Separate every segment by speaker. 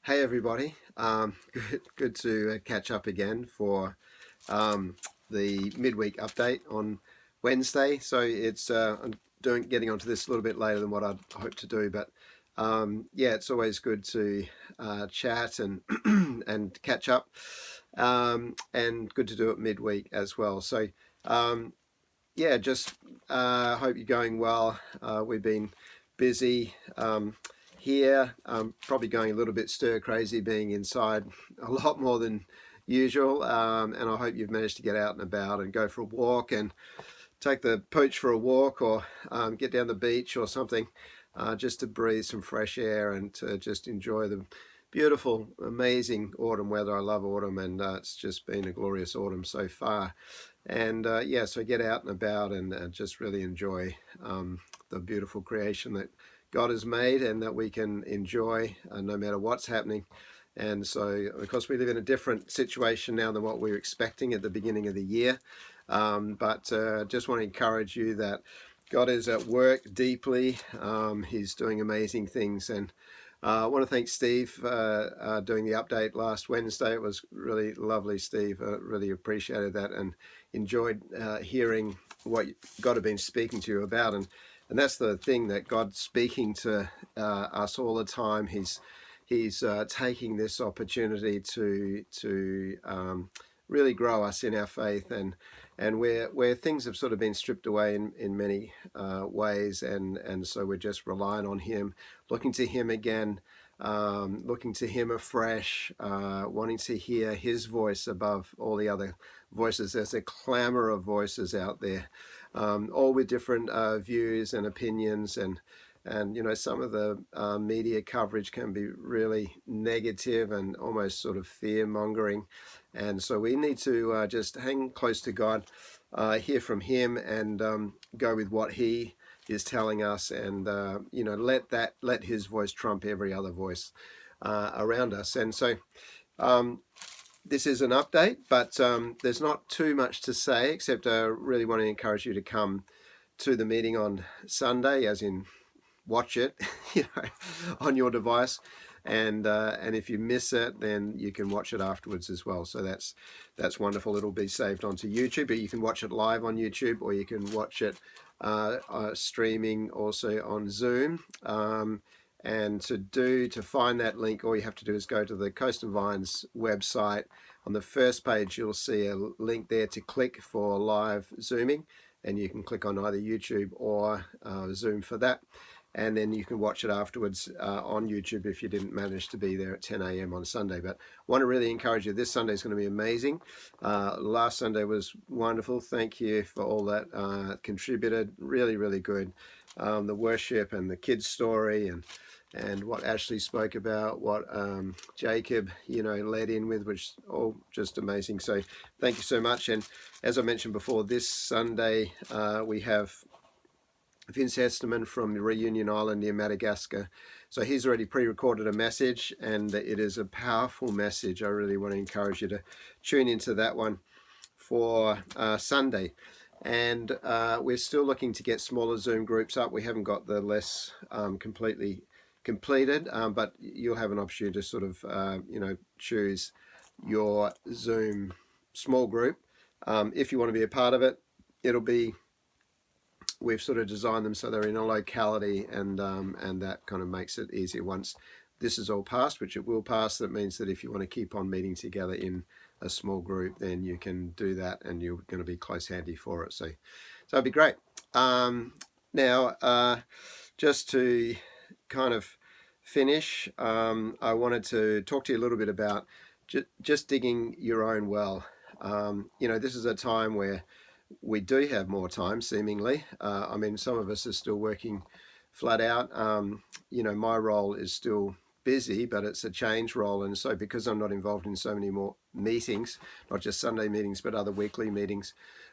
Speaker 1: Hey everybody, good to catch up again for the midweek update on Wednesday. So I'm getting onto this a little bit later than what I'd hoped to do, but yeah, it's always good to chat and and catch up, and good to do it midweek as well. So um, yeah, just hope you're going well. We've been busy here, probably going a little bit stir crazy being inside a lot more than usual. And I hope you've managed to get out and about and go for a walk and take the pooch for a walk, or get down the beach or something, just to breathe some fresh air and to just enjoy the beautiful, amazing autumn weather. I love autumn, and it's just been a glorious autumn so far. And yeah, so get out and about and just really enjoy the beautiful creation that God has made and that we can enjoy no matter what's happening. And so, of course, we live in a different situation now than what we were expecting at the beginning of the year. But just want to encourage you that God is at work deeply. He's doing amazing things. And I want to thank Steve for doing the update last Wednesday. It was really lovely, Steve. Really appreciated that and enjoyed hearing what God had been speaking to you about. And that's the thing, that God's speaking to us all the time. He's taking this opportunity to really grow us in our faith, and where things have sort of been stripped away in many ways, and so we're just relying on Him, looking to Him again, looking to Him afresh, wanting to hear His voice above all the other voices. There's a clamor of voices out there, all with different views and opinions, and you know, some of the media coverage can be really negative and almost sort of fear mongering. And so we need to just hang close to God, hear from Him, and go with what He is telling us, and you know, let His voice trump every other voice around us. And so this is an update, but there's not too much to say, except I really want to encourage you to come to the meeting on Sunday, as in watch it, you know, on your device, and if you miss it, then you can watch it afterwards as well. So that's wonderful. It'll be saved onto YouTube, but you can watch it live on YouTube, or you can watch it streaming also on Zoom. And to find that link, all you have to do is go to the Coast and Vines website. On the first page, you'll see a link there to click for live Zooming, and you can click on either YouTube or Zoom for that. And then you can watch it afterwards on YouTube if you didn't manage to be there at 10 a.m. on Sunday. But I want to really encourage you. This Sunday is going to be amazing. Last Sunday was wonderful. Thank you for all that contributed. Really, really good. The worship and the kids' story, and what Ashley spoke about, what Jacob, you know, led in with, which all just amazing. So thank you so much. And as I mentioned before, this Sunday we have Vince Esterman from Reunion Island near Madagascar. So he's already pre-recorded a message, and it is a powerful message. I really want to encourage you to tune into that one for Sunday. And we're still looking to get smaller Zoom groups up. We haven't got the list completely completed, but you'll have an opportunity to sort of, you know, choose your Zoom small group. If you want to be a part of it, we've sort of designed them so they're in a locality, and that kind of makes it easier. Once this is all passed, which it will pass, that means that if you want to keep on meeting together in a small group, then you can do that, and you're going to be close handy for it. So it'd be great. Now, just to kind of finish, I wanted to talk to you a little bit about just digging your own well. You know, this is a time where we do have more time, seemingly. I mean, some of us are still working flat out. You know, my role is still busy, but it's a change role. And so because I'm not involved in so many more meetings, not just Sunday meetings, but other weekly meetings,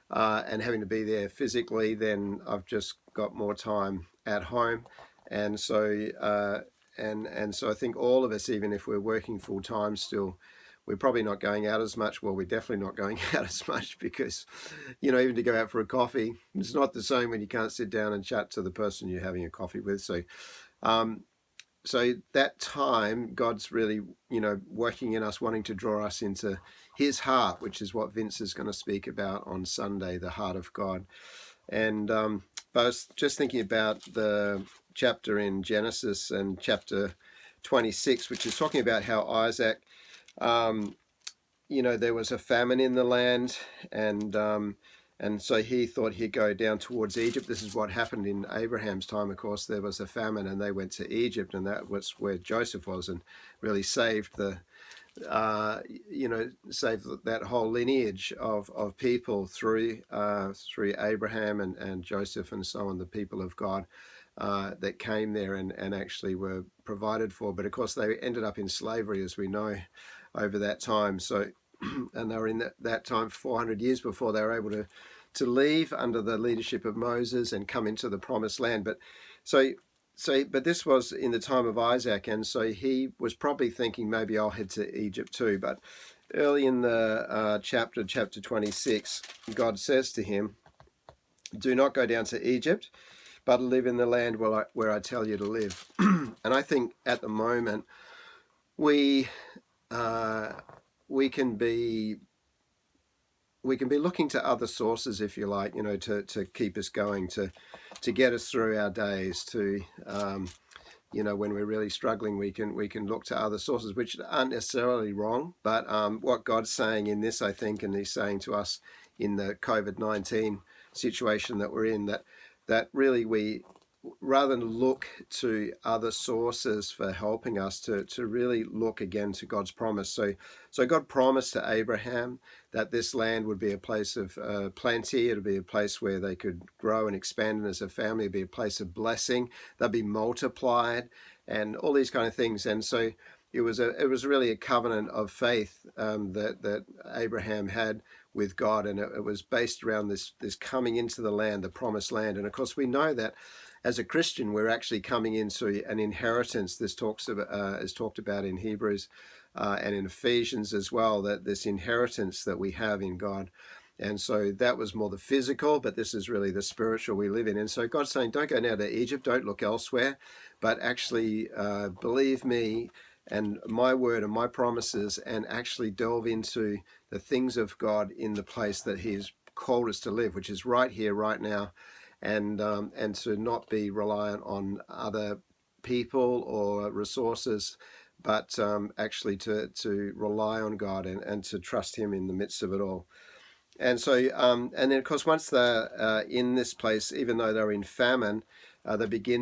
Speaker 1: and having to be there physically, then I've just got more time at home. And so, and so I think all of us, even if we're working full time still, we're probably not going out as much. Well, we're definitely not going out as much, because, you know, even to go out for a coffee, it's not the same when you can't sit down and chat to the person you're having a coffee with. So that time, God's really, working in us, wanting to draw us into his heart, which is what Vince is going to speak about on Sunday, the heart of God. And but I was just thinking about the chapter in Genesis and chapter 26, which is talking about how Isaac, there was a famine in the land, and so he thought he'd go down towards Egypt. This is what happened in Abraham's time, of course. There was a famine and they went to Egypt, and that was where Joseph was, and really saved saved that whole lineage of people through Abraham and Joseph and so on, the people of God that came there and actually were provided for. But of course they ended up in slavery, as we know, over that time. So and they were in that time 400 years before they were able to leave under the leadership of Moses and come into the promised land. But but this was in the time of Isaac, and so he was probably thinking, maybe I'll head to Egypt too. But early in the chapter 26, God says to him, do not go down to Egypt, but live in the land where I tell you to live. And I think at the moment we can be looking to other sources, if you like, to keep us going, to get us through our days, to when we're really struggling, we can look to other sources, which aren't necessarily wrong. But what God's saying in this, I think, and he's saying to us in the COVID-19 situation that we're in, that really we, rather than look to other sources for helping us, to really look again to God's promise. So God promised to Abraham that this land would be a place of plenty. It would be a place where they could grow and expand, and as a family, it'd be a place of blessing. They'd be multiplied, and all these kind of things. And so it was really a covenant of faith that Abraham had with God, and it was based around this coming into the land, the promised land. And of course, we know that as a Christian, we're actually coming into an inheritance. This is talked about in Hebrews and in Ephesians as well, that this inheritance that we have in God. And so that was more the physical, but this is really the spiritual we live in. And so God's saying, don't go now to Egypt, don't look elsewhere, but actually believe me and my word and my promises, and actually delve into the things of God in the place that he's called us to live, which is right here, right now. And to not be reliant on other people or resources, but actually to rely on God and to trust him in the midst of it all. And so, and then of course, once they're in this place, even though they're in famine, Isaac's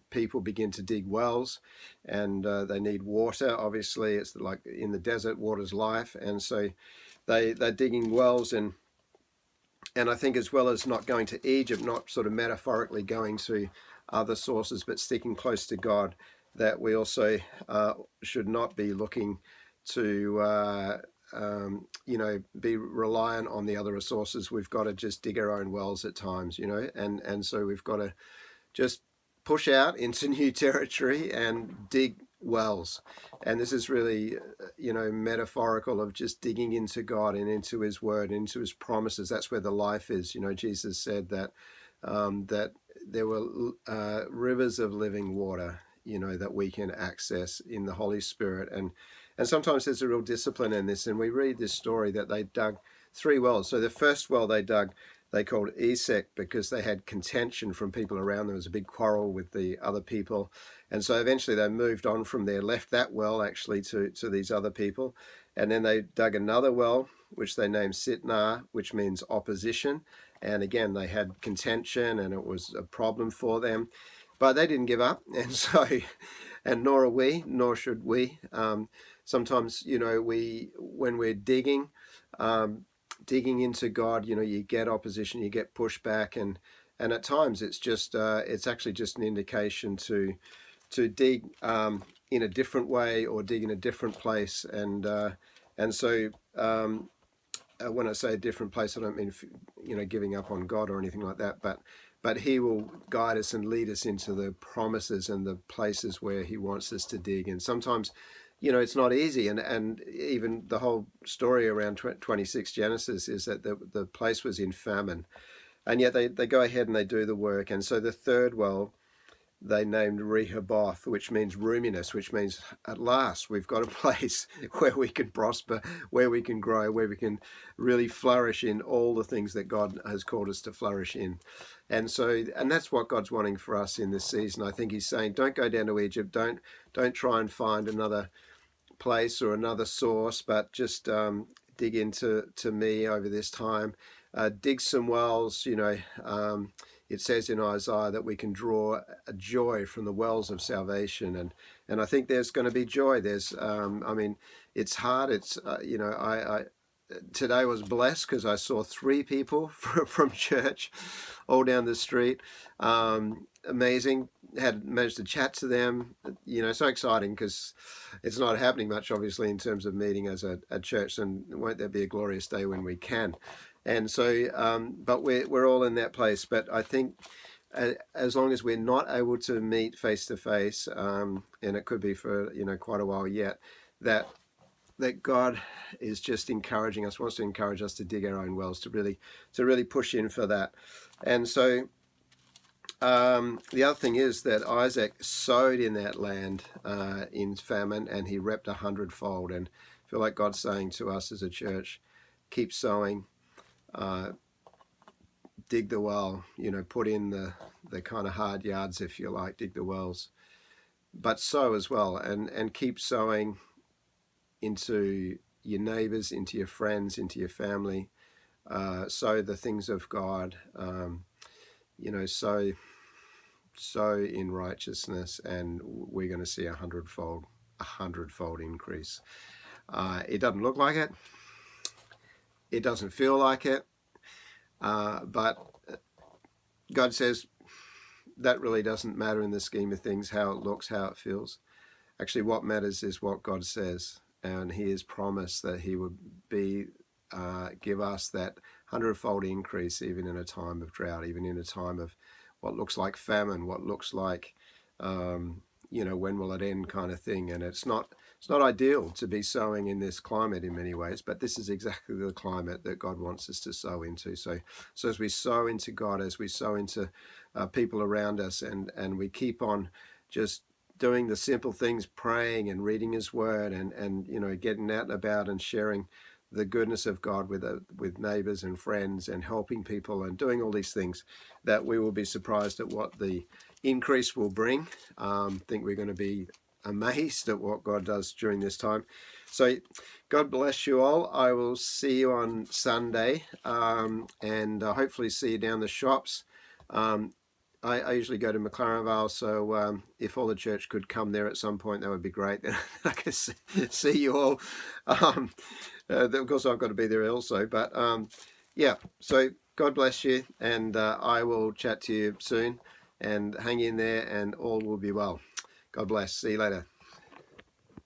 Speaker 1: people begin to dig wells, and they need water. Obviously, it's like in the desert, water's life. And so they're digging wells, and I think, as well as not going to Egypt, not sort of metaphorically going to other sources, but sticking close to God, that we also should not be looking to, be reliant on the other resources. We've got to just dig our own wells at times, and so we've got to just push out into new territory and dig wells. And this is really, metaphorical of just digging into God and into his word, into his promises. That's where the life is. Jesus said that that there were rivers of living water, that we can access in the Holy Spirit. And sometimes there's a real discipline in this. And we read this story that they dug 3 wells. So the first well they dug, they called Esek, because they had contention from people around them. There was a big quarrel with the other people. And so eventually they moved on from there, left that well actually to these other people. And then they dug another well, which they named Sitnah, which means opposition. And again, they had contention, and it was a problem for them. But they didn't give up. And so, and nor are we, nor should we. Sometimes, when we're digging into God, you get opposition, you get pushback, and at times it's actually just an indication to dig in a different way, or dig in a different place. And so when I say a different place, I don't mean giving up on God or anything like that, but he will guide us and lead us into the promises and the places where he wants us to dig. And sometimes it's not easy, and even the whole story around 26 Genesis is that the place was in famine, and yet they go ahead and they do the work. And so the third well, they named Rehoboth, which means roominess, which means at last we've got a place where we can prosper, where we can grow, where we can really flourish in all the things that God has called us to flourish in. And that's what God's wanting for us in this season. I think he's saying, don't go down to Egypt. Don't try and find another place or another source, but just dig into me over this time. Dig some wells. It says in Isaiah that we can draw a joy from the wells of salvation, and I think there's going to be joy. There's it's hard. It's I today was blessed because I saw 3 people from church all down the street. Amazing. Had managed to chat to them. So exciting, because it's not happening much, obviously, in terms of meeting as a church, and won't there be a glorious day when we can? And so, but we're all in that place. But I think as long as we're not able to meet face to face, and it could be for quite a while yet, that God is just encouraging us, wants to encourage us to dig our own wells, to really push in for that. And so the other thing is that Isaac sowed in that land in famine, and he reaped 100-fold. And I feel like God's saying to us as a church, keep sowing, dig the well, put in the kind of hard yards, if you like, dig the wells, but sow as well, and keep sowing into your neighbors, into your friends, into your family. Sow the things of God, sow in righteousness, and we're going to see 100-fold increase. It doesn't look like it. It doesn't feel like it. But God says that really doesn't matter in the scheme of things, how it looks, how it feels. Actually, what matters is what God says. And he has promised that he would give us that 100-fold increase, even in a time of drought, even in a time of what looks like famine, what looks like, when will it end kind of thing. And it's not ideal to be sowing in this climate in many ways, but this is exactly the climate that God wants us to sow into. So as we sow into God, as we sow into people around us, and we keep on just doing the simple things, praying and reading his word, and getting out and about and sharing the goodness of God with neighbors and friends, and helping people, and doing all these things, that we will be surprised at what the increase will bring. I think we're going to be amazed at what God does during this time. So God bless you all. I will see you on Sunday, and hopefully see you down the shops. I usually go to McLaren Vale, so if all the church could come there at some point, that would be great. Then I can see you all. Of course, I've got to be there also. But so God bless you, and I will chat to you soon. And hang in there, and all will be well. God bless. See you later.